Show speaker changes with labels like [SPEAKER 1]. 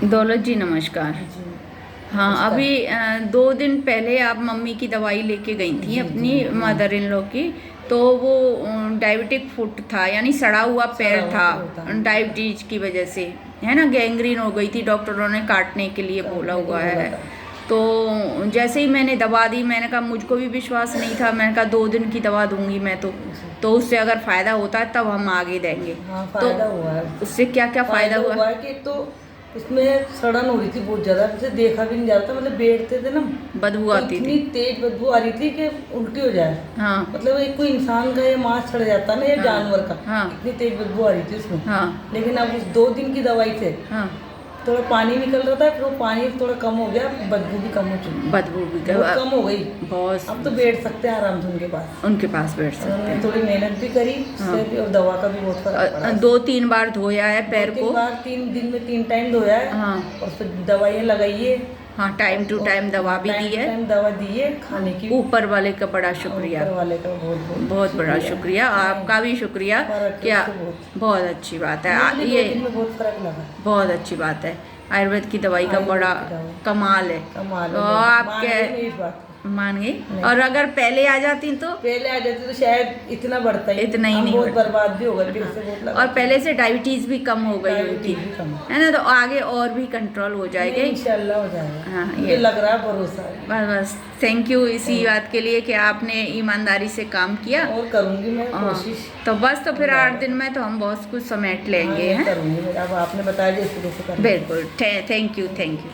[SPEAKER 1] दौलत जी नमस्कार।
[SPEAKER 2] जी।
[SPEAKER 1] हाँ,
[SPEAKER 2] नमस्कार।
[SPEAKER 1] अभी 2 दिन पहले आप मम्मी की दवाई लेके गई थी
[SPEAKER 2] जी
[SPEAKER 1] अपनी
[SPEAKER 2] जी हाँ।
[SPEAKER 1] मदर इन लॉ की। तो वो डायबिटिक फुट था, यानी सड़ा हुआ
[SPEAKER 2] सड़ा
[SPEAKER 1] पैर
[SPEAKER 2] हुआ
[SPEAKER 1] था।
[SPEAKER 2] तो होता है।
[SPEAKER 1] डायबिटीज की वजह से, है ना, गैंग्रीन हो गई थी, डॉक्टरों ने काटने के लिए बोला
[SPEAKER 2] काटने के
[SPEAKER 1] हुआ
[SPEAKER 2] लिए बोला
[SPEAKER 1] है।
[SPEAKER 2] था।
[SPEAKER 1] तो जैसे ही मैंने दवा दी, मैंने कहा, मुझको भी विश्वास नहीं था, मैंने कहा 2 दिन की दवा दूंगी मैं
[SPEAKER 2] जी।
[SPEAKER 1] तो उससे अगर फ़ायदा होता है तब हम आगे देंगे।
[SPEAKER 2] हाँ,
[SPEAKER 1] तो
[SPEAKER 2] फायदा हुआ है।
[SPEAKER 1] उससे क्या क्या फ़ायदा हुआ?
[SPEAKER 2] हुआ है कि एक तो उसमें सड़न हो रही थी बहुत ज़्यादा, मुझे देखा भी नहीं जा रहा था, मतलब बैठते थे ना
[SPEAKER 1] बदबू
[SPEAKER 2] तो
[SPEAKER 1] आती
[SPEAKER 2] इतनी
[SPEAKER 1] थी।
[SPEAKER 2] तेज बदबू आ रही थी कि उल्टी हो जाए।
[SPEAKER 1] हाँ
[SPEAKER 2] मतलब एक कोई इंसान का या मांस सड़ जाता ना या
[SPEAKER 1] हाँ
[SPEAKER 2] जानवर का,
[SPEAKER 1] हाँ
[SPEAKER 2] इतनी तेज बदबू आ रही थी उसमें।
[SPEAKER 1] हाँ
[SPEAKER 2] लेकिन अब उस 2 दिन की दवाई से
[SPEAKER 1] हाँ।
[SPEAKER 2] थोड़ा पानी निकल रहा था, फिर वो पानी थोड़ा कम हो गया, बदबू भी कम हो चुकी है,
[SPEAKER 1] बदबू भी
[SPEAKER 2] बहुत कम हो गई।
[SPEAKER 1] बहुत।
[SPEAKER 2] अब तो बैठ सकते हैं आराम से
[SPEAKER 1] उनके पास बैठ सकते
[SPEAKER 2] उन्होंने
[SPEAKER 1] हैं।
[SPEAKER 2] थोड़ी मेहनत भी करी
[SPEAKER 1] हाँ।
[SPEAKER 2] उससे भी, और दवा का भी बहुत फर्क पड़ा।
[SPEAKER 1] 2-3 बार धोया है पैर
[SPEAKER 2] 2-3
[SPEAKER 1] को।
[SPEAKER 2] बार 3 दिन में 3 टाइम धोया है।
[SPEAKER 1] हाँ
[SPEAKER 2] और फिर दवाइयाँ लगाई है।
[SPEAKER 1] हाँ, टाइम टू टाइम दवा भी दी है।
[SPEAKER 2] टाइम दवा दी है खाने की।
[SPEAKER 1] ऊपर वाले का बड़ा शुक्रिया,
[SPEAKER 2] ऊपर वाले का बहुत
[SPEAKER 1] बहुत बड़ा शुक्रिया, आपका भी शुक्रिया।
[SPEAKER 2] फर्क है
[SPEAKER 1] क्या
[SPEAKER 2] उससे बहुत।
[SPEAKER 1] बहुत अच्छी बात है
[SPEAKER 2] मुझे 2
[SPEAKER 1] ये,
[SPEAKER 2] दिन में बहुत फर्क लगा।
[SPEAKER 1] बहुत अच्छी बात है। आयुर्वेद की दवाई का
[SPEAKER 2] आयुर्वेद
[SPEAKER 1] बड़ा
[SPEAKER 2] की दवाई
[SPEAKER 1] कमाल है।
[SPEAKER 2] कमाल
[SPEAKER 1] तो
[SPEAKER 2] है।
[SPEAKER 1] आप
[SPEAKER 2] मान गई मैं इस बात को।
[SPEAKER 1] मान गई।
[SPEAKER 2] नहीं।
[SPEAKER 1] और अगर पहले आ जाती तो
[SPEAKER 2] पहले आ जाते तो शायद इतना बढ़ता ही
[SPEAKER 1] इतना ही
[SPEAKER 2] हम
[SPEAKER 1] नहीं
[SPEAKER 2] बहुत
[SPEAKER 1] बढ़ता।
[SPEAKER 2] बर्बाद भी हो गए, फिर से बहुत लगा।
[SPEAKER 1] और पहले से डायबिटीज भी कम हो गई उनकी,
[SPEAKER 2] डायबिटीज भी कम
[SPEAKER 1] है ना, तो आगे और भी कंट्रोल हो जाएगी।
[SPEAKER 2] इंशाल्लाह हो जाएगा।
[SPEAKER 1] हाँ,
[SPEAKER 2] मुझे
[SPEAKER 1] ये
[SPEAKER 2] लग रहा है, भरोसा है।
[SPEAKER 1] बस बस, थैंक यू इसी बात के लिए कि आपने ईमानदारी से काम किया।
[SPEAKER 2] और करूंगी मैं
[SPEAKER 1] हाँ,
[SPEAKER 2] कोशिश।
[SPEAKER 1] तो बस, तो फिर 8 दिन में तो हम बहुत कुछ समेट लेंगे,
[SPEAKER 2] हाँ,
[SPEAKER 1] हैं।
[SPEAKER 2] करूंगी मैं, अब आपने बताया जो शुरू से करूंगी।
[SPEAKER 1] बिल्कुल, थैंक यू, थैंक यू।